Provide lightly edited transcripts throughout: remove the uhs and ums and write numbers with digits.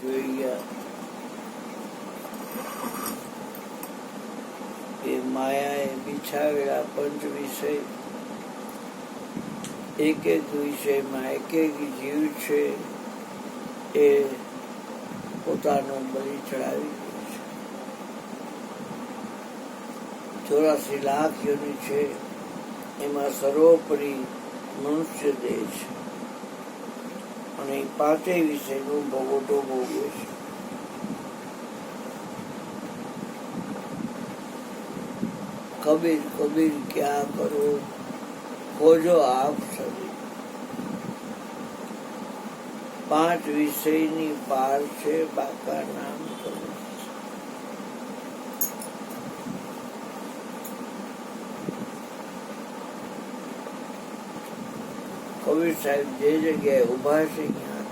જોઈ ગયા એ માયાએ બિછાવેલા પંચ વિષય, એક એક વિષયમાં એક એક જીવ છે એ પોતાનો બલિ ચડાવી દે છે. 84 લાખ યોનિ છે, એમાં સર્વોપરી મનુષ્ય દેહ છે અને એ પાંચેય વિષયનું ભોગવટો ભોગવે છે. કબીર કબીર ક્યાં કરો ખોજો આપ સબી. 5 વિષયની પાર છે, બાકા નામ કરો. કબીર સાહેબ જે જગ્યાએ ઉભા છે ત્યાં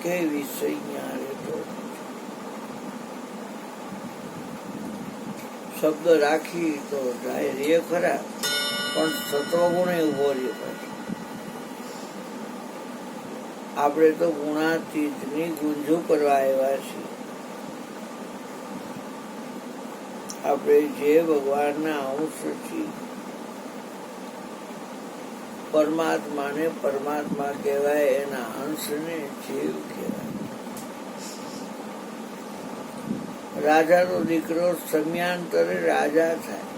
કઈ વિષય ત્યાં રહેતો શબ્દ રાખી તો જાય રે ખરા, પણ સત્વગુણ ઉભો રહ્યો. આપણે તો ગુણાતીતની ગુંજો કરવા આવ્યા છીએ. આપણે જે ભગવાનના અંશ છીએ, પરમાત્માને પરમાત્મા કહેવાય, એના અંશને જીવ કહેવાય. રાજાનો દીકરો સમયાંતરે રાજા થાય.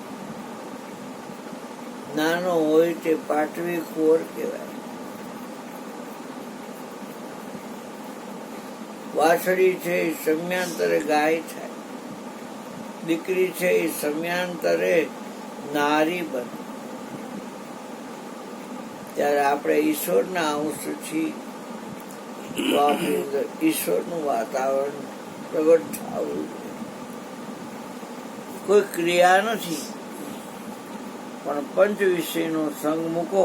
નાનો હોય તે પાટવી ખોર કહેવાય. વાછડી છે એ સમયાંતરે ગાય થાય. દીકરી છે એ સમયાંતરે નારી બને. ત્યારે આપણે ઈશ્વરના અંશ છીએ, તો આપણી અંદર ઈશ્વરનું વાતાવરણ પ્રગટ થવું. કોઈ ક્રિયા નથી, પણ પંચ વિષયનો સંગ મૂકો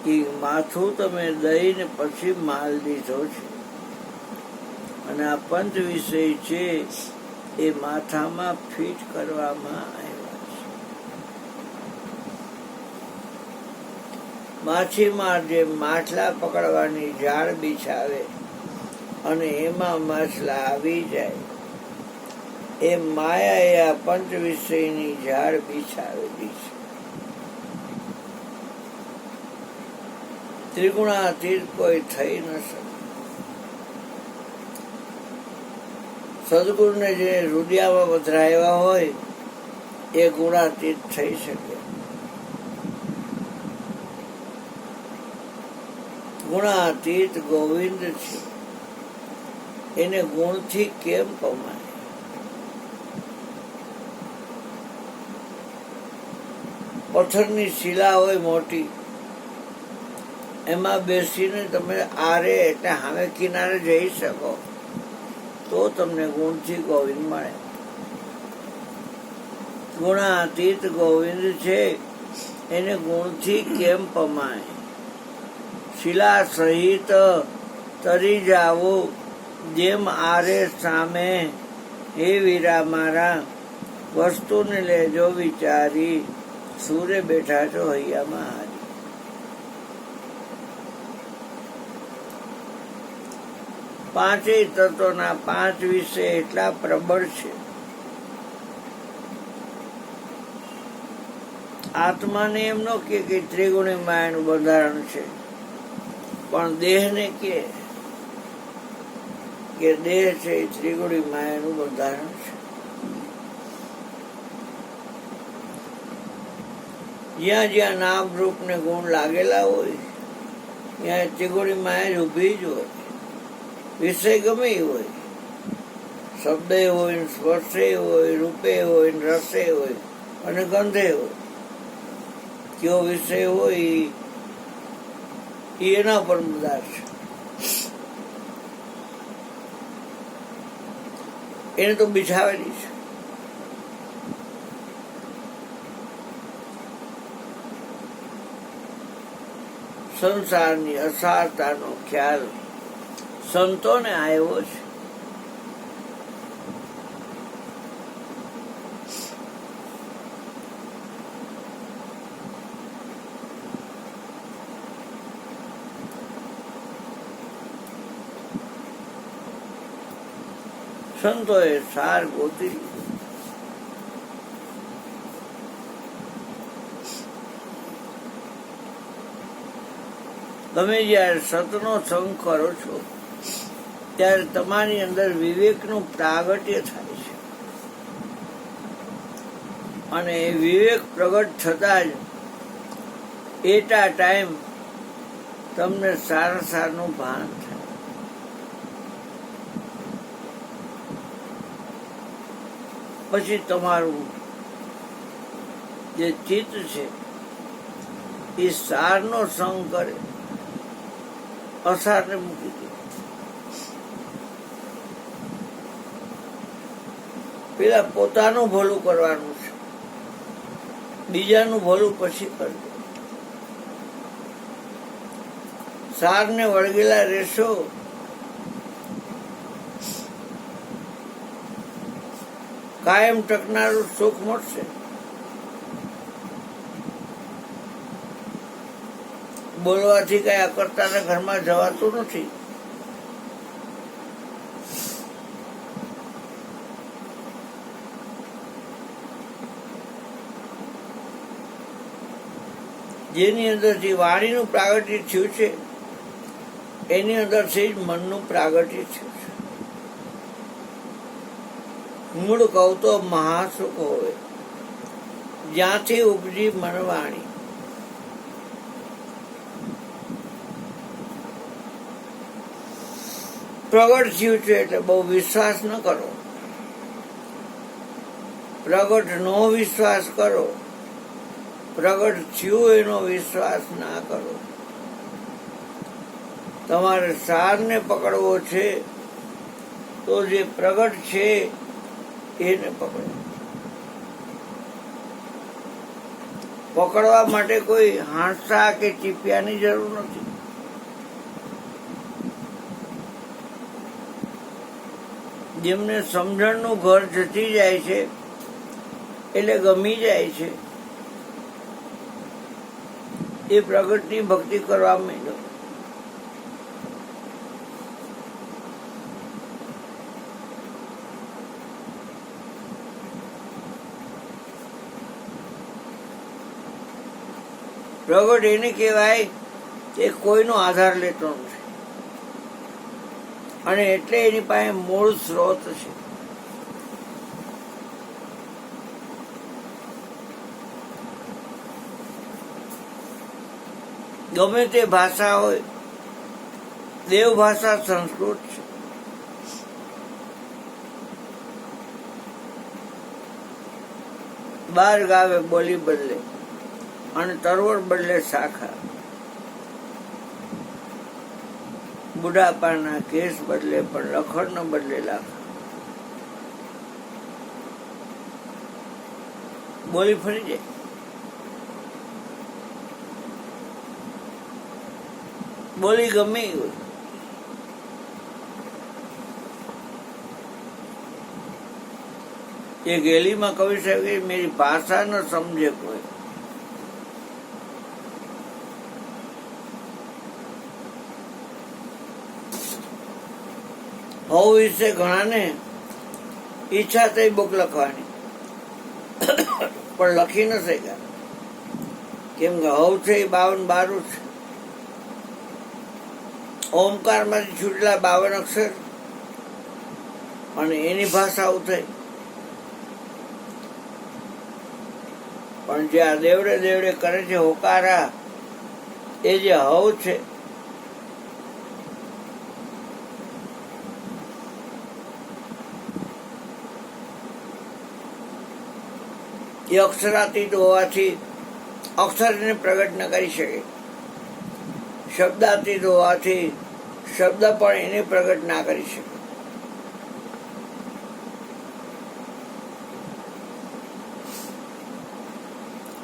કે માથું તમે દઈને પછી માલ દીધો છે, અને આ પંચ વિષય છે એ માથામાં ફિટ કરવામાં આવ્યા છે. માછીમાર જે માછલા પકડવાની જાળ બિછાવે અને એમાં માછલા આવી જાય, એ માયાએ આ પંચ વિષયની ઝાડ બિછાવેલી છે. ત્રિગુણાતીત કોઈ થઈ ન શકે. સદગુરુને જે હૃદયમાં પધરાવ્યા હોય એ ગુણાતીત થઈ શકે. ગુણાતીત ગોવિંદ છે, એને ગુણથી કેમ પમાય? પથ્થરની શિલા હોય મોટી, એમાં બેસીને તમે આરે એટલે સામે કિનારે જઈ શકો, તો તમને ગુણથી ગોવિંદ મળે. ગુણાતીત ગોવિંદ છે, એને ગુણથી કેમ પમાય? શિલા સહિત તરી જાવો જેમ આરે સામે, હે વીરા મારા વસ્તુને લેજો વિચારી, સૂરે બેઠા છો હૈયામાં હારી. પાંચેય તત્વોના 5 વિષય એટલા પ્રબળ છે. આત્માને એમ ન કે ત્રિગુણી માયાનું બંધારણ છે, પણ દેહને કે દેહ છે એ ત્રિગુણી માયાનું બંધારણ છે. જ્યાં જ્યાં નામ રૂપ ને ગુણ લાગેલા હોય ત્યાં ત્રિગુણી માયા જ ઉભી જ હોય. વિષય ગમે હોય, શબ્દ હોય, સ્પર્શે હોય, રૂપે હોય, રસે હોય અને ગંધે હોય. કયો વિષય હોય એના પર મદાર છે. એને તો બિછાવેલી છે. સંસારની અસારતાનો ખ્યાલ સંતોને આવ્યો છે. સંતોએ સાર ગોતી લીધો. તમે જયારે સતનો સંગ કરો છો ત્યારે તમારી અંદર વિવેકનું પ્રાગટ્ય થાય છે, અને એ વિવેક પ્રગટ થતા જ એટ આ ટાઈમ તમને સારા સારનું ભાન થાય. પછી તમારું જે ચિત્ત છે એ સારનો સંગ કરે, અસારને મૂકી દે. પેલા પોતાનું ભલું કરવાનું છે, બીજાનું ભલું પછી કરજો. સારને વળગેલા રહેશો કાયમ ટકનારું સુખ મળશે. બોલવાથી કઈ અકર્તાના ઘરમાં જવાતું નથી. જેની અંદરથી વાણીનું પ્રાગટ્ય થયું છે એની અંદરથી જ મનનું પ્રાગટ્ય થયું છે. મૂળ કહું તો મહાસુખ હોય, જ્યાંથી ઉપજી મનવાણી. પ્રગટ થયું છે એટલે બહુ વિશ્વાસ ન કરો, પ્રગટ નો વિશ્વાસ કરો, પ્રગટ થયું એનો વિશ્વાસ ના કરો. તમારે સારને પકડવો છે તો જે પ્રગટ છે એને પકડો. પકડવા માટે કોઈ હાંસા કે ચીપિયાની જરૂર નથી. જેમને સમજણનું ઘર જતી જાય છે એટલે ગમી જાય છે, એ પ્રગટની ભક્તિ કરવા માંડ્યો. પ્રગટ એને કહેવાય કે કોઈનો આધાર લેતો નથી, અને એટલે એની પાસે મૂળ સ્ત્રોત છે. ગમે તે ભાષા હોય, દેવ ભાષા સંસ્કૃત છે. બાર ગાવે બોલી બદલે અને તરવડ બદલે શાખા, બુઢાપાના કેસ બદલે પણ લખણ ન બદલે લાખા. બોલી ફરી જાય. બોલી ગમે હોય, એ ગેલીમાં કવિ સાહેબ કે મેરી ભાષા ન સમજે કોઈ. હવ વિશે ઘણાને ઈચ્છા થઈ બુક લખવાની, પણ લખી ન શક્યા. કેમ કે હવ છે એ 52 છે. ઓમકાર માંથી છૂટેલા 52 અક્ષર, અને એની ભાષા આવું થઈ. પણ જે આ દેવડે દેવડે કરે છે હોકારા, એ જે હવ છે એ અક્ષરાતીત હોવાથી અક્ષરને પ્રગટ ન કરી શકે. શબ્દાતીત હોવાથી શબ્દ પણ એને પ્રગટ ના કરી શકે.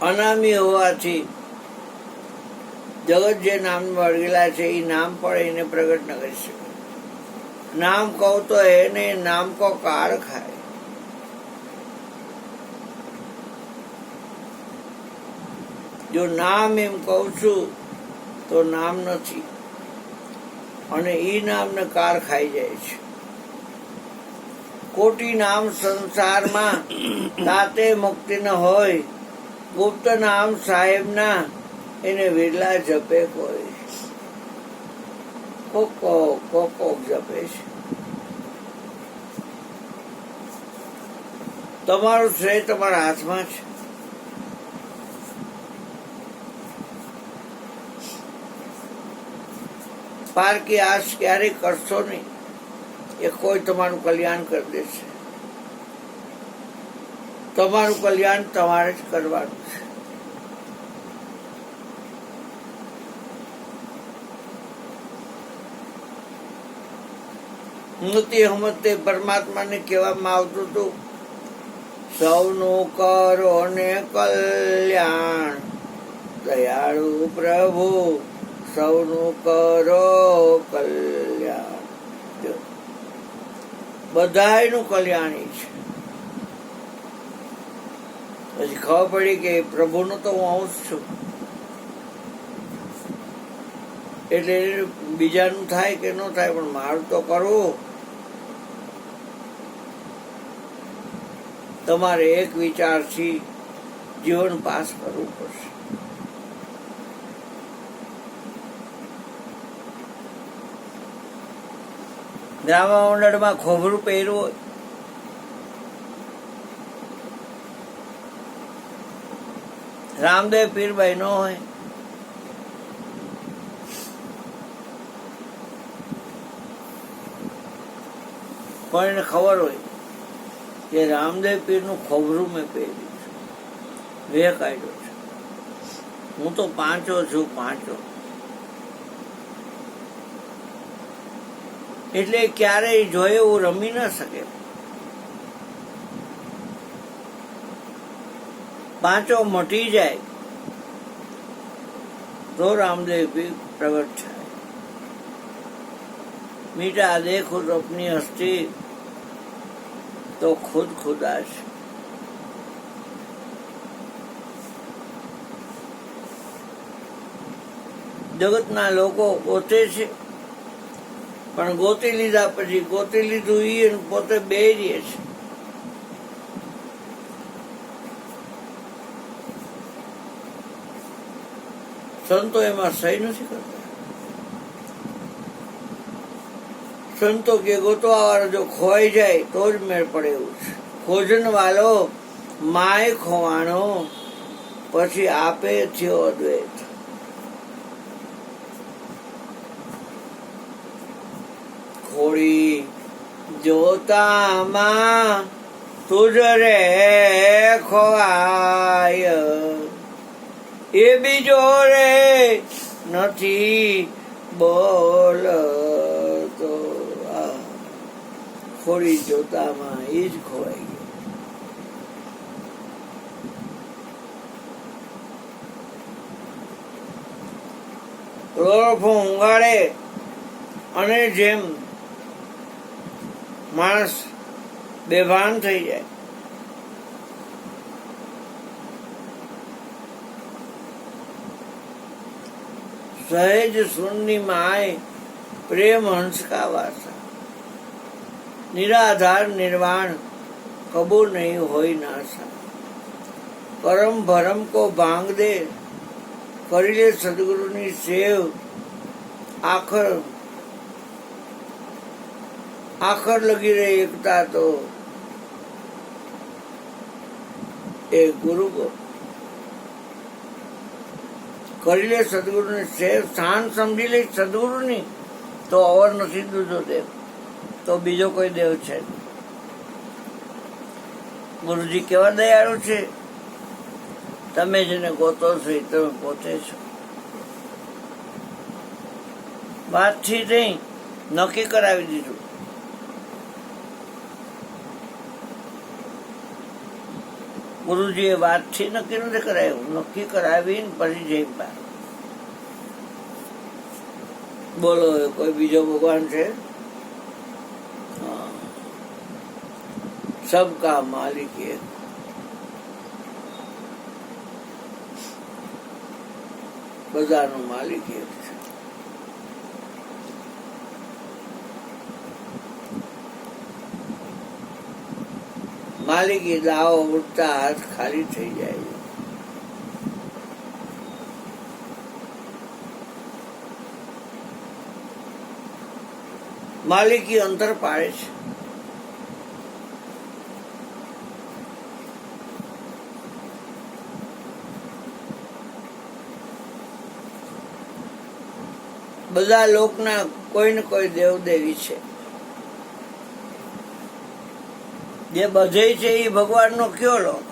અનામી હોવાથી જગત જે નામ વળગેલા છે એ નામ પણ એને પ્રગટ ન કરી શકે. નામ કહું તો એને નામ કો કાર ખાય. જો નામ એમ કહું છું તો નામ નથી, અને ઈ નામને કાર ખાઈ જાય છે. કોટી નામ સંસારમાં તાતે મુક્તિ ન હોય, ગુપ્ત નામ સાહેબના એને વિરલા જપે કોઈ. કોક જપે છે. તમારું શ્રેય તમારા હાથમાં છે. પારકી આશ ક્યારેય કરશો નહીં, એ કોઈ તમારું કલ્યાણ કરી દેશે. તમારું કલ્યાણ તમારે જ કરવાનું છે. નૃત્ય હમતે પરમાત્માને કહેવામાં આવતું હતું, સૌનું કરો ને કલ્યાણ, દયાળુ પ્રભુ સૌનું કરો કલ્યાણ. બધાયનું કલ્યાણી છે. પછી ખબર પડી કે પ્રભુનો તો હું અંશ છું, એટલે બીજાનું થાય કે ન થાય પણ મારું તો કરવું. તમારે એક વિચારથી જીવન પાસ કરવું પડશે. રામા મંડળમાં ખોબરું પહેર્યું હોય, રામદેવ પીરભાઈ ન હોય, પણ એને ખબર હોય કે રામદેવ પીરનું ખોબરું મેં પહેર્યું છે, વેહ કાઢ્યો છે, હું તો પાંચો છું, પાંચો. એટલે ક્યારેય જોયે એવું રમી ન શકે. પાંચો મટી જાય તો રામદેવ પીર પ્રગટ થાય. મીઠા દે ખુદ અપની હસ્તી તો ખુદ ખુદા છે. જગતના લોકો ગોતે છે, પણ ગોતી લીધા પછી ગોતી લીધું એ પોતે બે રહે છે. સંતો એમાં સહી નથી કરતા. સંતો કે ગોતવા વાળો જો ખોવાઈ જાય તો જ મેળ પડે એવું છે. ખોજન વાલો માય ખોવાણો, પછી આપે થયો અદ્વૈત. ખોડી જોતામાં તુજ રે ખોવાય, એ બીજો રે નથી બોલતો. ખોડી જોતામાં એ જ ખોવાઈ ગયો. ઊંઘાડે અને જેમ માણસ બેભાન થઈ જાય, સહેજ સુનની માય પ્રેમ હંસ કા વાસા, નિરાધાર નિર્વાણ કબૂ નહીં હોય નાસા. કરમ ભરમ કો ભાંગ દે, કરી લે સદગુરુની સેવ. આખર લગી રહે એકતા તો એ ગુરુ કો. કરી લે સદગુરુની સેવ, સ્થાન સમજી લે સદગુરુની તો અવર નથી દૂધો દેવ, તો બીજો કોઈ દેવ છે. ગુરુજી કેવા દયાળુ છે. તમે જેને ગોતો છો એ તમે પોતે છો. વાતથી નહીં, નક્કી કરાવી દીધું. ગુરુજીએ વાતથી નક્કી નથી કરાવ્યું, નક્કી કરાવીને પછી જઈ બહાર. બોલો કોઈ બીજો ભગવાન છે? સબકા માલિક એક. બધાનો માલિક એક છે. માલિકી દાવો ઉઠતા હાથ ખાલી થઈ જાય છે. માલિકી અંતર પાડે છે. બધા લોકના કોઈ ને કોઈ દેવદેવી છે. જે બધે છે એ ભગવાનનો કયો લોક?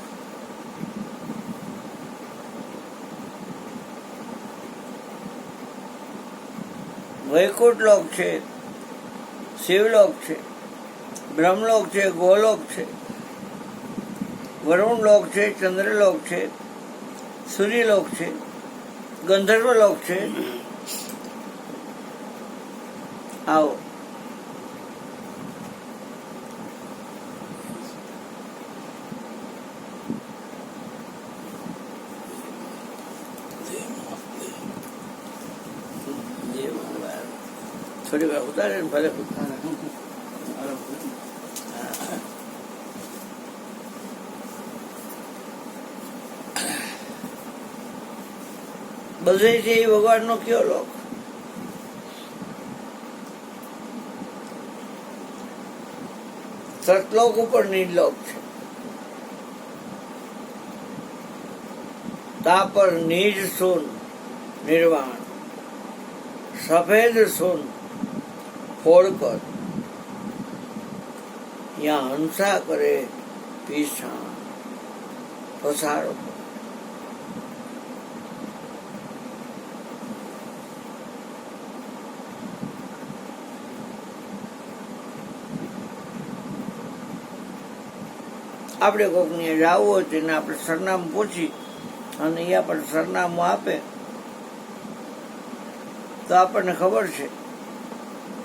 વૈકુંઠ લોક છે, શિવલોક છે, બ્રહ્મલોક છે, ગોલોક છે, વરુણ લોક છે, ચંદ્રલોક છે, સૂર્યલોક છે, ગંધર્વલોક છે. આવો થોડી વાર ઉતારે ને ભલે બધે છે એ ભગવાનનો કયો લોક? સતલોક ઉપર નીલોક છે. તા પર નિજ સુન નિર્વાણ, સફેદ સુન ફોડ કર, યા હંસા કરે પીછા પસારો. આપણે કોકને જવું હોય તેને આપણે સરનામું પૂછી અને એ આપણને સરનામું આપે તો આપણને ખબર છે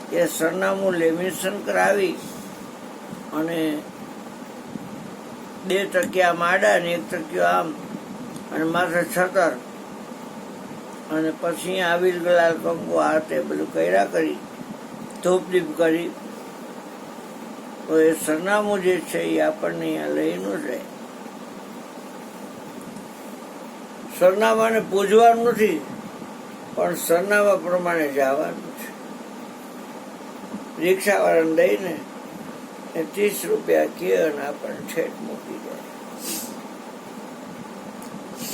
કે સરનામું લેમિનેશન કરાવી અને 2 ટકિયા માડા ને 1 ટકિયો આમ અને માથે છતર અને પછી આવિલ ગલાલ કંકુ હાથે બધું કર્યા કરી ધૂપ દીપ કરી તો એ સરનામું જે છે એ આપણને અહીંયા લઈને જાય. સરનામાને પૂજવાનું નથી પણ સરનામા પ્રમાણે જવાનું છે. રિક્ષાવાળાને દઈને 30 રૂપિયા કે અને આપણને ઠેઠ મૂકી જાય.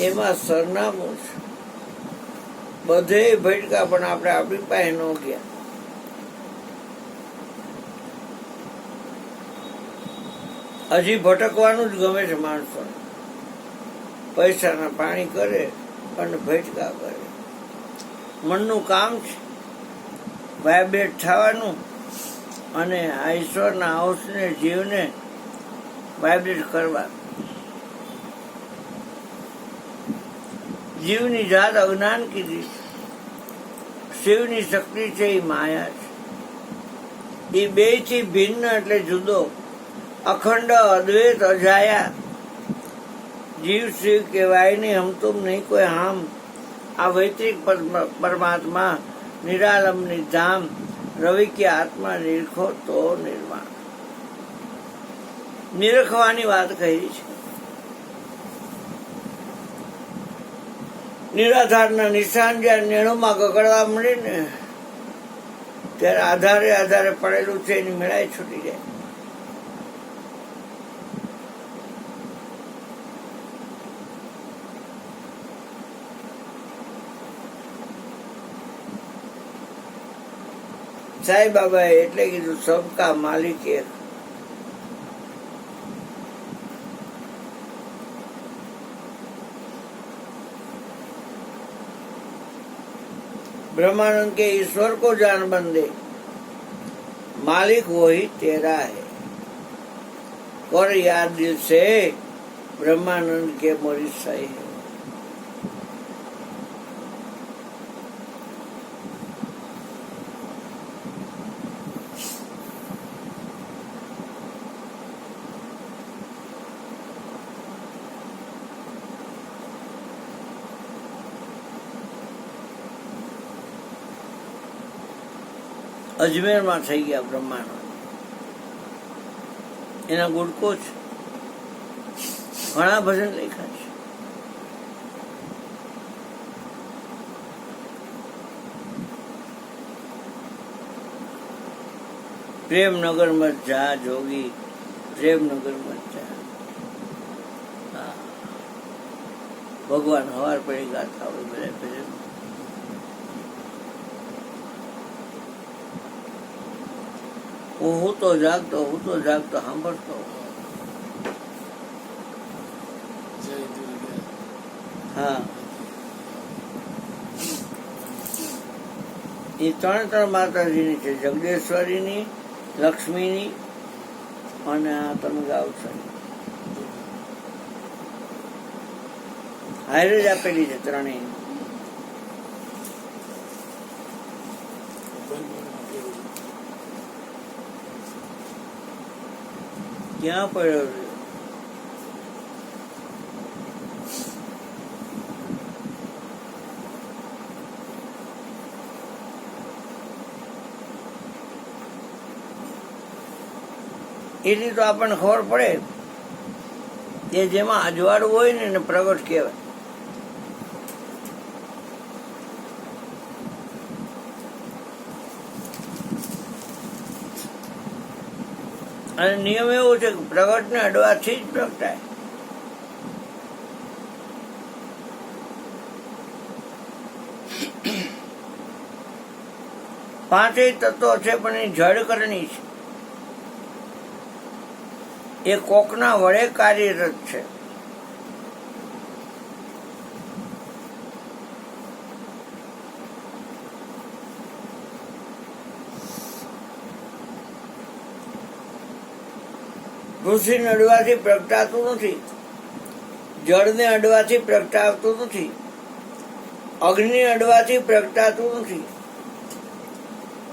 એમાં સરનામું છે. બધે ભટકા પણ આપણે આપણી પાસે ન ગયા. હજી ભટકવાનું જ ગમે છે માણસોને. પૈસાના પાણી કરે અને ભટકા કરે. મનનું કામ છે વાઇબ્રેટ થવાનું અને આ ઈશ્વરના અંશને જીવને વાઇબ્રેટ કરવા. જીવની જાત અજ્ઞાન કીધી છે. શિવની શક્તિ છે એ માયા છે. એ બે થી ભિન્ન એટલે જુદો, અખંડ અદ્વૈત અજાયા. જીવ શિવ કહેવાય નહીં, હમ તુમ નહીં કોઈ હામ. આ વૈતિક પરમાત્મા નિરાલંબની ધામ, રવિ કે આત્મા નિરખો તો નિર્માણ. નિરખવાની વાત કહી છે. નિરાધારના નિશાન જ્યારે નેણુમાં ગગડવા મળે ને ત્યારે આધારે આધારે પડેલું છે એની મેળાએ છૂટી જાય. સાંઈ બાબાએ એટલે કીધું સબકા માલિક એક. ब्रह्मानंद के ईश्वर को जान बंदे, मालिक वही तेरा है. कर याद दिल से ब्रह्मानंद के मोरी सही है. અજમેરમાં થઈ ગયા બ્રહ્માંડ. એના ગુડકો છે. ઘણા ભજન લખ્યા છે. પ્રેમનગર મત જા જોગી, પ્રેમનગર મત જા. ભગવાન હવાર પડી ગાતા હોય બધા ભજન. હું તો જાગતો સાંભળતો. હા, એ ત્રણ માતાજીની છે, જગદેશ્વરીની, લક્ષ્મીની અને આ તમે ગાવ છો હારે જ આપેલી છે ત્રણેય. ક્યાં પડ્યો છે? એની તો આપણને ખબર પડે કે જેમાં અજવાળું હોય ને એને પ્રગટ કહેવાય. અને નિયમ એવો છે કે પ્રગટને અડવાથી જ પ્રગટાય. પાંચેય તત્વો છે પણ એ જડ કરણી છે. એ કોકના વડે કાર્યરત છે. પૃથ્વીને અડવાથી પ્રગટાતું નથી, જળને અડવાથી પ્રગટાતું નથી, અગ્નિ અડવાથી પ્રગટાતું નથી,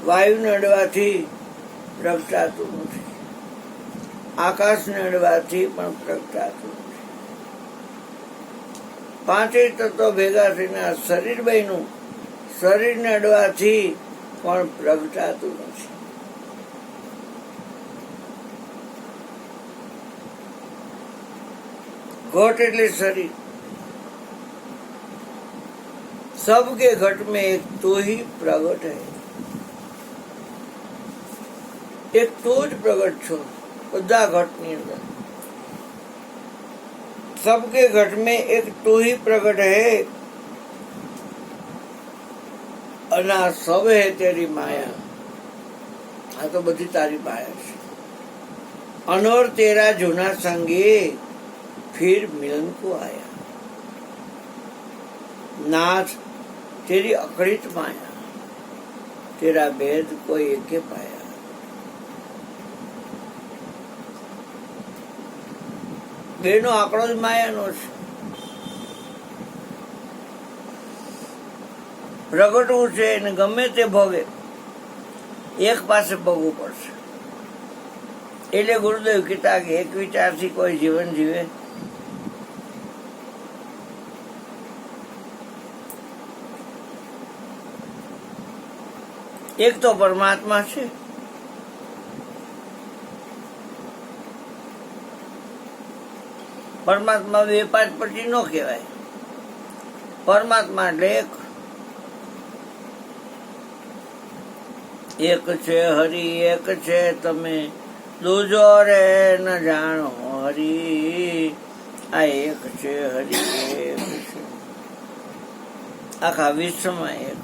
વાયુને અડવાથી પ્રગટાતું નથી, આકાશને અડવાથી પણ પ્રગટાતું નથી. પાંચેય તત્વો ભેગા થઈને આ શરીર બન્યું, શરીરને અડવાથી પણ પ્રગટાતું નથી. घट એટલે शरीर. सबके घट में एक तो ही प्रगट है. एक तो જ પ્રગટ છો બધા ઘટની અંદર. सबके घट में एक तो ही प्रगट है અને આ सब है तेरी माया. આ તો બધી તારી માયા છે. अनवर तेरा जूना संगे फिर मिलन को आया. नाथ तेरी अकड़ित माया, तेरा भेद कोई एके पाया. બેનો આંકડો જ માયાનો છે. પ્રગટવું છે એને ગમે તે ભોગે એક પાસે ભોગવું પડશે. એટલે ગુરુદેવ કીધા કે એક વિચારથી કોઈ જીવન જીવે. એક તો પરમાત્મા છે, પરમાત્મા બે પાંચ પછી ન કહેવાય. પરમાત્મા એટલે એક છે હરિ, એક છે તમે દૂજો રે ન જાણો હરિ. આ એક છે હરિ, એક છે આખા વિશ્વમાં એક.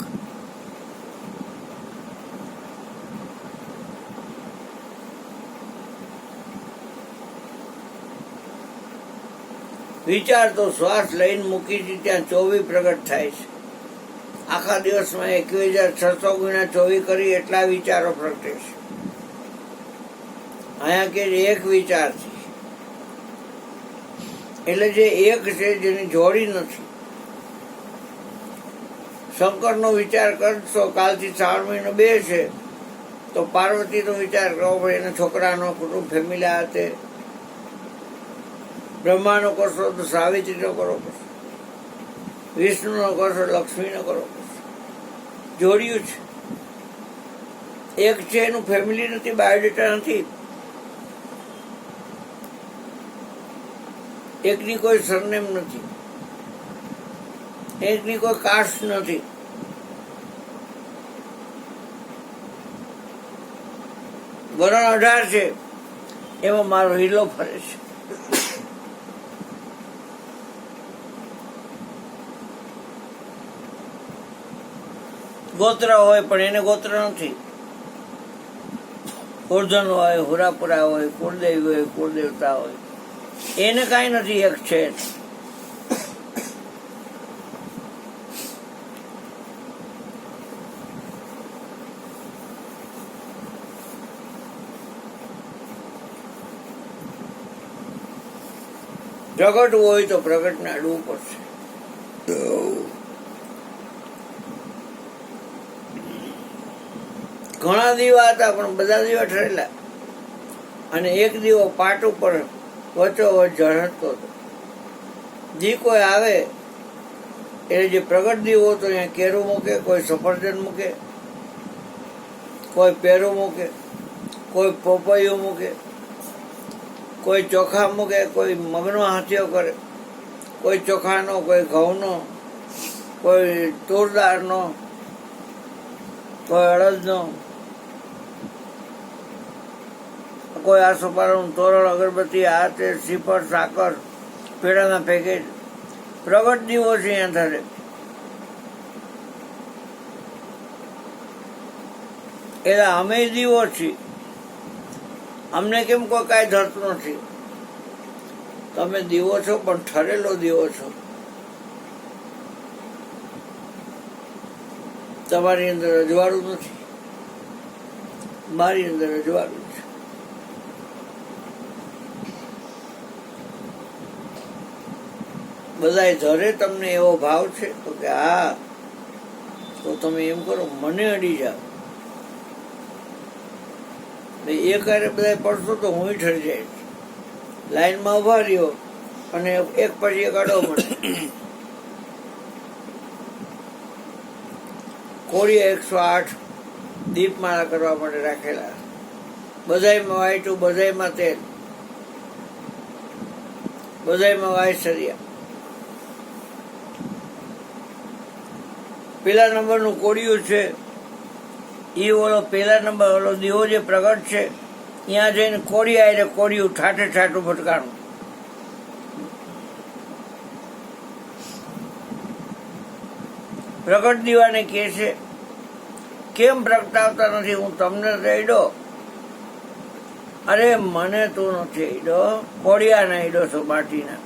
વિચાર તો શ્વાસ લઈને મૂકી છે ત્યાં 24 પ્રગટ થાય છે. આખા દિવસમાં 21,600 × 24 કરી એટલા વિચારો પ્રગટે છે. અહીંયા કે એક વિચારથી, એટલે જે એક છે જેની જોડી નથી. શંકરનો વિચાર કરશો, કાલથી 3 મહિનો 2 છે તો પાર્વતીનો વિચાર કરવો પડે, એના છોકરાનો કુટુંબ ફેમિલી હાથે. બ્રહ્માનો કરશો તો સાવિત્રીનો કરવો પડશે, વિષ્ણુનો કરશો લક્ષ્મીનો કરવો પડશે. જોડ્યું છે, એક છે એનું ફેમિલી નથી, બાયોડેટા નથી. એકની કોઈ સરનેમ નથી, એકની કોઈ કાસ્ટ નથી. વરણ 18 છે, એમાં મારો હીલો ફરે છે. ગોત્ર હોય પણ એને ગોત્ર નથી. કુળધન હોય, હુરાપુરા હોય, કુળદેવી હોય, કુળદેવતા હોય, એને કાંઈ નથી, એક છે. પ્રગટવું હોય તો પ્રગટને અડવું પડશે. ઘણા દીવા હતા પણ બધા દીવા ઠરેલા, અને એક દીવો પાટ ઉપર વચ્ચોવચ્ચ ઝળહળતો હતો. જે કોઈ આવે એટલે જે પ્રગટ દીવો હતો અહીંયા કેરું મૂકે, કોઈ સફરજન મૂકે, કોઈ પેરું મૂકે, કોઈ પોપૈયું મૂકે, કોઈ ચોખા મૂકે, કોઈ મગનો હાથીઓ કરે, કોઈ ચોખાનો, કોઈ ઘઉંનો, કોઈ તુરદાળનો, કોઈ અડદનો, કોઈ આસોપાલવનું તોરણ, અગરબત્તી, આ તે, શ્રીફળ, સાકર, પેડાના પેકેટ. પ્રગટ દીવો છે અહીંયા થશે. એટલે અમે દીવો છીએ, અમને કેમ કોઈ કાંઈ ધરતું નથી. તમે દીવો છો પણ ઠરેલો દીવો છો. તમારી અંદર અજવાળું નથી, મારી અંદર અજવાળું છે. બધાય ધરે તમને એવો ભાવ છે તો કે હા, તો તમે એમ કરો, મને અડી જાઓ. એક હારે બધા પડશો તો હું ઠરી જાય. લાઈનમાં ઉભા રહ્યો અને એક પછી એક અડો મને. કોળીએ 108 દીપમાળા કરવા માટે રાખેલા. બધાયમાં વાયટું, બધાયમાં તેલ, બધાયમાં વાયસરિયા. પેલા નંબરનું કોળિયું છે એ ઓલો પેલા નંબર ઓલો દીવો જે પ્રગટ છે ત્યાં જઈને કોળી આવીને કોળિયું ઠાઠે ઠાઠું ભટકાણું. પ્રગટ દીવાને કહે છે કેમ પ્રગટાવતા નથી, હું તમને અડ્યો. અરે મને તું નથી અડ્યો, કોળિયાને અડ્યો છો, માટીના.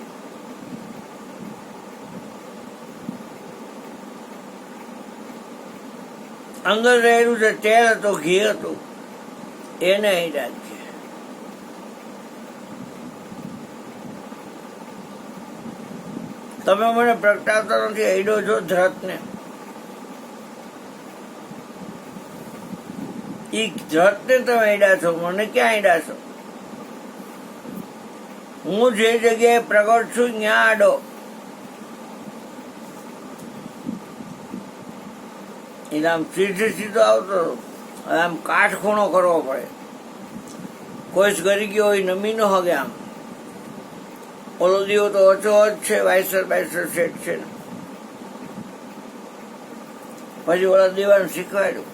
અંદર રહેલું છે તેલ હતું, ઘી હતું, એને અડ્યા છે. તમે મને પ્રગટાવતા નથી, અડ્યો છો ધ્રતને. ઈ ધ્રતને તમે અડ્યા છો, મને ક્યાં અડ્યા છો? હું જે જગ્યાએ પ્રગટ છું ત્યાં આડો. એટલે આમ સીધો આવતો, આમ કાટખૂણો કરવો પડે. કોઈ ગરી ગયો હોય નમી ન હગે. આમ ઓલો દીવો તો ઓછો જ છે, વાયસર સેટ છે ને. પછી ઓલા દીવાને શીખવાડ્યું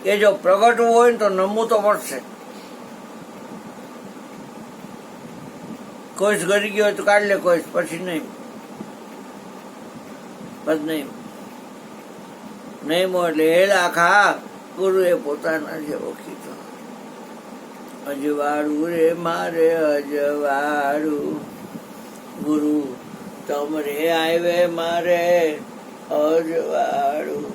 કે જો પ્રગટવું હોય ને તો નમવું તો પડશે. કોઈ ગરી ગયો હોય તો કાઢ લે, કોઈ પછી નહીં, બસ નહીં. નહીં એટલે હેલા ખા. ગુરુએ પોતાના જેવો કીધો, અજવાળું રે મારે અજવાળું, ગુરુ તમરે આવે મારે અજવાળું.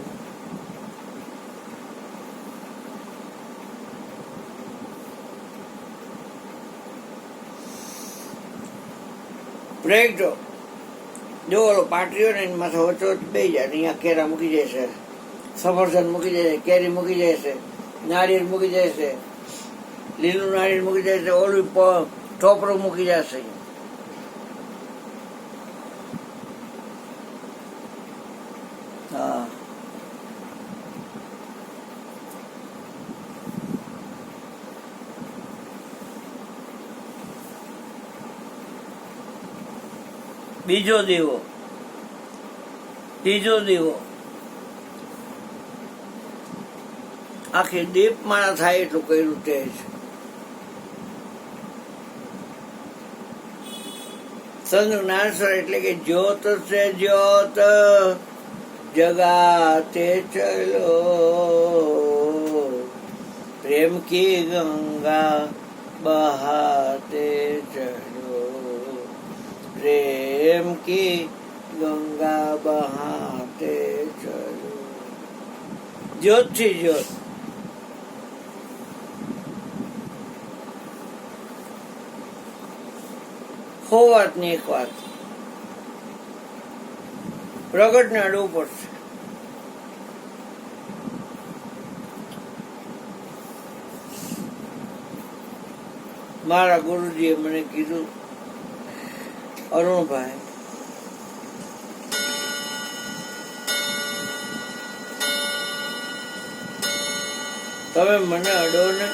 બ્રેક જો ઓલો પાટરીઓ ને એની માથે વચ્ચો બે જાય, અહીંયા કેરા મૂકી જાય છે, સફરજન મૂકી જાય છે, કેરી મૂકી જાય છે, નાળિયેર મૂકી જાય છે, લીલું નાળિયેર મૂકી જાય છે, ઓલું ટોપરું મૂકી જશે. હા, બીજો દીવો, ત્રીજો દીવો, આખી દીપમાળા થાય એટલું કર્યું તે જ. સંત જ્ઞાનેશ્વર એટલે કે જ્યોત સે જ્યોત જગાતે ચલો, પ્રેમ કી ગંગા બહાતે ચલો, प्रेम की गंगा बहाते चलो. ज्योत थी ज्योत. હો વાતની એક વાત પ્રગટને અડવું પડશે. મારા ગુરુજીએ મને કીધું, અરુણભાઈ, તમે મને અડો ને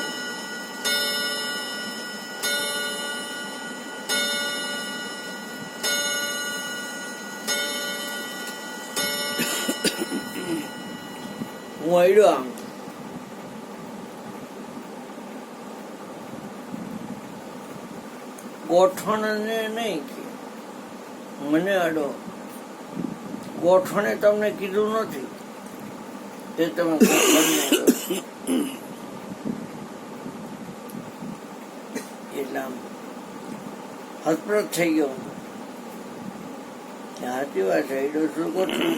હું અડ્યો આમ, ગોઠણને નહીં, મને અડો. ગોઠણે તમને કીધું નથી તે તમે એટલે આમ હતપ્રત થઈ ગયો. સાચી વાત છે, અડો શું ગોઠણ,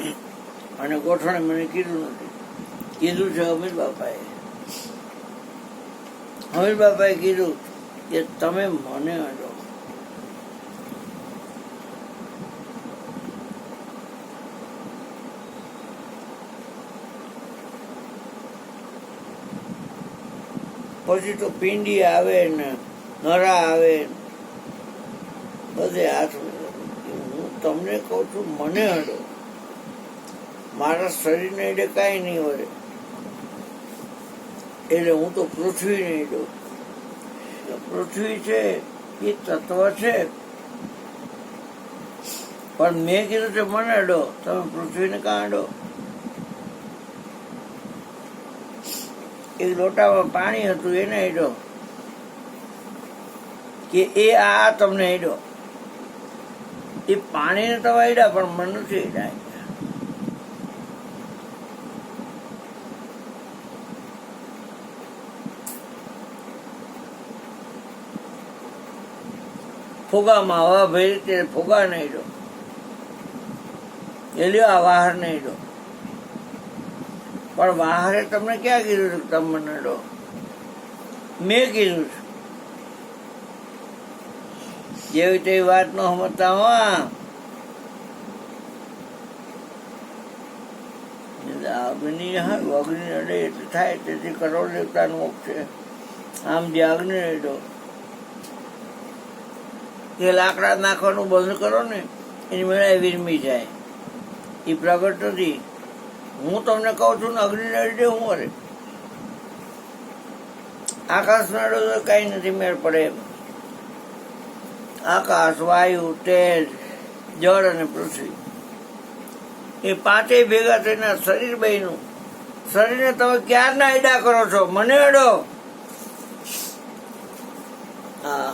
અને ગોઠણે મને કીધું નથી. કીધું છે અમીર બાપાએ. અમીર બાપાએ કીધું કે તમે મને અડો. પછી તો પિંડી આવે ને નરા આવે, બધે હાથ. હું તમને કહું છું, મને અડો. મારા શરીરને એટલે કાંઈ નહીં વળે, એટલે હું તો પૃથ્વીને અડો. પૃથ્વી છે એ તત્વ છે, પણ મેં કીધું છે મને અડો. તમે પૃથ્વીને કાં અડો? એક લોટામાં પાણી હતું એને અડ્યો કે એ આ તમને અડ્યો. એ પાણીને તમે અડ્યા, પણ મન નથી અડ્યા. ફુગામાં હવા ભરી તે ફુગા નહીં અડ્યો. એ લ્યો આ વાહર નહીં અડ્યો. પણ વાહરે તમને ક્યાં કીધું છે તમે મને અડો? મેં કીધું છે. જેવી તેવી વાત ન સમજતા હો. અગ્નિ અગ્નિ અડે એટલે થાય. તેથી કરોડ દેવતાનો મોક્ષ છે. આમ જે અગ્નિ અડ્યો એ લાકડા નાખવાનું બંધ કરો ને, એની મેળા વિરમી જાય. એ પ્રગટ નથી. હું તમને કહું છું ને, અગ્નિ અડે હું અરે આકાશ ના અડો તો કઈ નથી મેળ પડે. આકાશ, વાયુ, તેજ, જળ અને પૃથ્વી એ પાંચેય ભેગા થઈને શરીર બન્યું. શરીરને તમે ક્યારના અડા કરો છો? મને અડો. હા,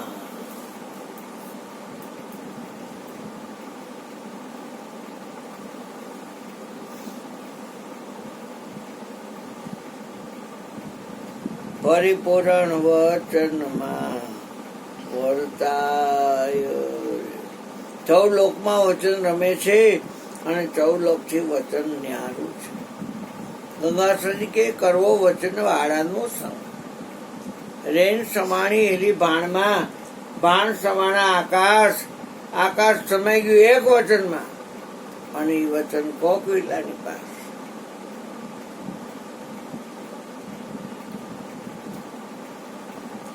પરિપૂર્ણ વચનમાં વર્તાય. 14 લોકમાં વચન રમે છે અને 14 લોકથી વચન ન્યારું છે. ગંગાશ્રી કે કરવો વચન વાળાનું સંગ. રેન સમાણી એલી ભાણમાં, ભાણ સમાણા આકાશ, આકાશ સમાઈ ગયું એક વચનમાં, અને એ વચન કોકિલાની પાસે.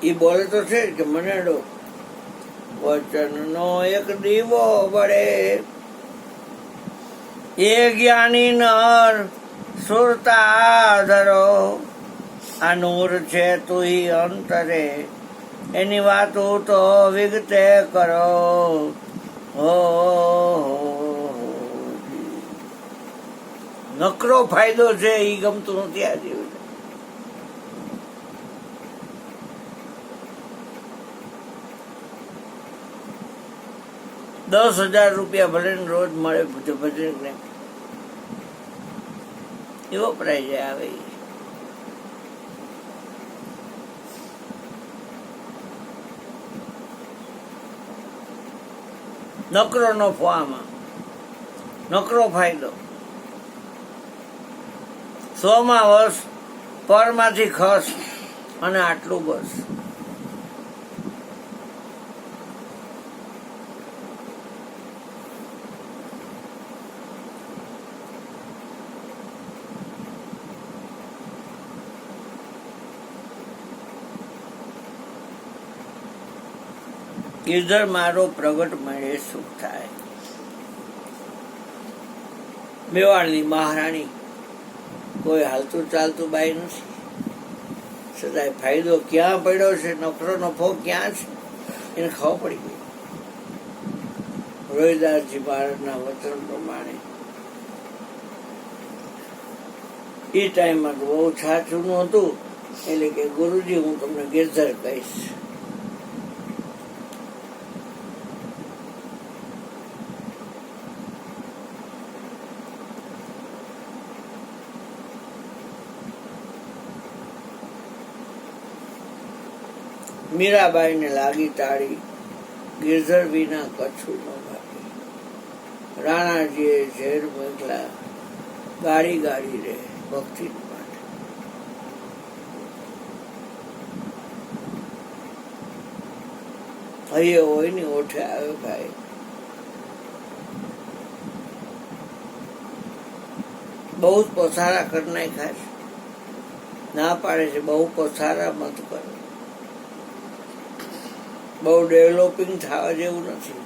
એ બોલે તો છે કે મને અડો. વચનનો એક દીવો બળે, એ જ્ઞાની નર સુરતા ધરો. આ નૂર છે તુહી અંતરે, એની વાતો તો વિગતે કરો. નકરો ફાયદો છે એ ગમતું નથી આ જીવન. 10,000 રૂપિયા ભલે રોજ મળે ભજનને એવો પ્રાઇઝ આવે. નકરો નફો આમાં, નકરો ફાયદો. 100 વર્ષ પરમાંથી ખસ અને આટલું બસ. ગિરધર મારો પ્રગટ મળે સુખ થાય. મેવાડની મહારાણી કોઈ હાલતું ચાલતું બાઈ નથી. સદાય ફાયદો ક્યાં પડ્યો છે, નકરો નફો ક્યાં છે એને ખબર પડી ગઈ. રોહિદાસજી મહારાજના વચન પ્રમાણે એ ટાઈમમાં તો બહુ છાછું હતું, એટલે કે ગુરુજી હું તમને ગિરધર કહીશ. મીરાબાઈને લાગી તાળી, ગિરધર વિના કચ્છું ન ભાગી. રાણાજીએ ઝેર મોકલા, ગાડી ગાડી રે ભક્તિ માટે. હૈયે હોય ની ઓઠે આવે ભાઈ. બહુ જ પસારા કરી નાખ્યા છે. ના પાડે છે બહુ પસારા મત કરો. બહુ ડેવલપિંગ થવા જેવું નથી.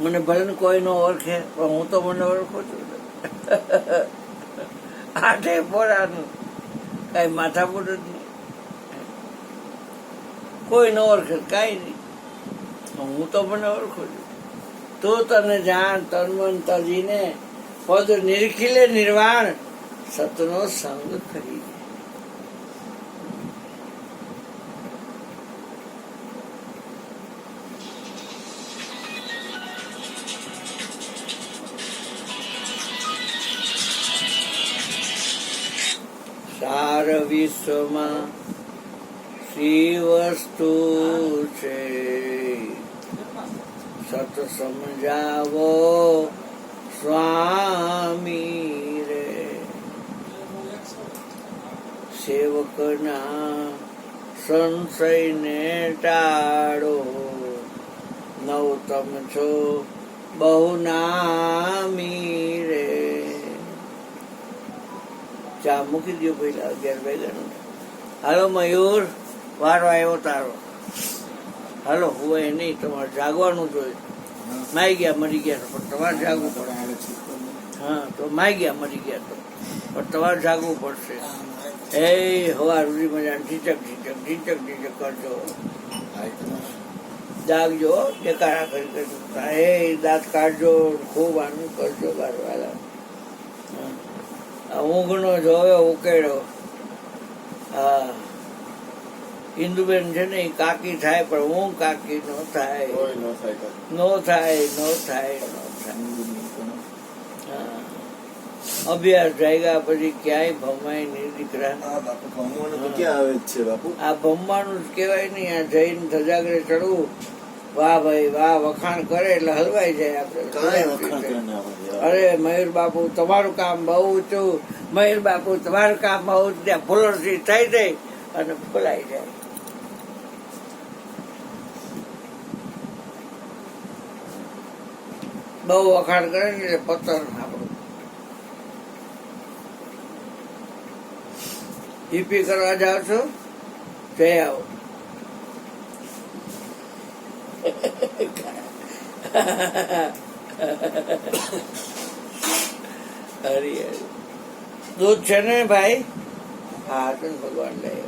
મને ભલે ને કોઈ ન ઓળખે પણ હું તો મને ઓળખું છું. આઠે પોરાનું કઈ માથાપુર જ નહીં. કોઈ ન ઓળખે કઈ નહીં, હું તો મને ઓળખું છું. તું તને જાણ તન મન તજીને પદ નિરખીલે નિર્વાણ, સતનો સંગ કરી. સાર વિશ્વમાં શ્રી વસ્તુ છે, સત સમજાવો સ્વામી રે. સેવકના સંશયને ટાળો, નવતમ છો બહુ નામી રે. ચા મૂકી દો પેલા 11 વાગ્યાનું. હાલો મયુર, વારો આવ્યો તારો. હાલો હોય નહીં, તમારે જાગવાનું જોઈએ. માઈ ગયા મરી ગયા પણ તમારે જાગવું પડે. હા તો માઈ ગયા મરી ગયા તો પણ તમારે જાગવું પડશે. એ હવા રૂડી મજા ઢીચક ઢીચક ઢીચક ઢીચક કરજો. જાગજો, ડેકારા કરી એ દાંત કાઢજો, ખૂબ આનંદ કરજો. બારવાલા ઊંઘનો જોયો ઉકેડો. હા ઇન્દુબેન છે ને કાકી થાય પણ ઊંઘ કાકી નો થાય, નો થાય, નો થાય, નો થાય. અભ્યાસ જાગ્યા પછી ક્યાંય ભમાય નહીં દીકરા. આ ભમવાનું જ કેવાય નઈ. આ જઈને ધજાગરે ચડવું, વાહ ભાઈ વાહ, વખાણ કરે એટલે હલવાઈ જાય આપણે. અરે મયુર બાપુ તમારું કામ બહુ ઊંચું, મયુર બાપુ તમારું કામ બહુ ઊંચું. ત્યાં ફુલરથી થઈ જાય અને ફૂલાઈ જાય. બહુ વખાણ કરે ને એટલે પતન આપણું. ઈપી કરવા જાવ છો, જઈ આવો. હરી દૂધ છે ને ભાઈ? હા તો ભગવાન લઈ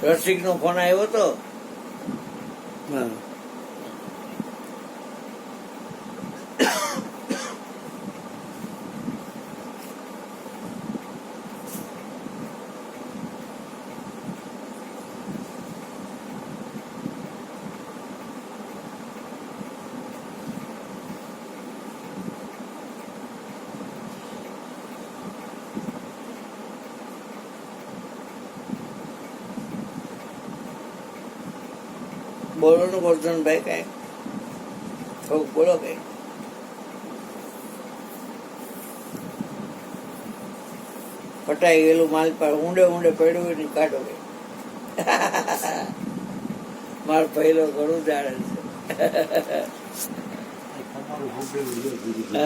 રસિકનો ફોન આવ્યો હતો. હા બોલો ને ગોરધનભાઈ કઈ થોડુંક બોલો કઈ. ફટાઈ ગયેલું માલ પર ઊંડે ઊંડે પડ્યું હોય ને કાઢો કઈ. મારો પહેલો ઘણું જાણે છે. તમારું સાંભળેલું છે.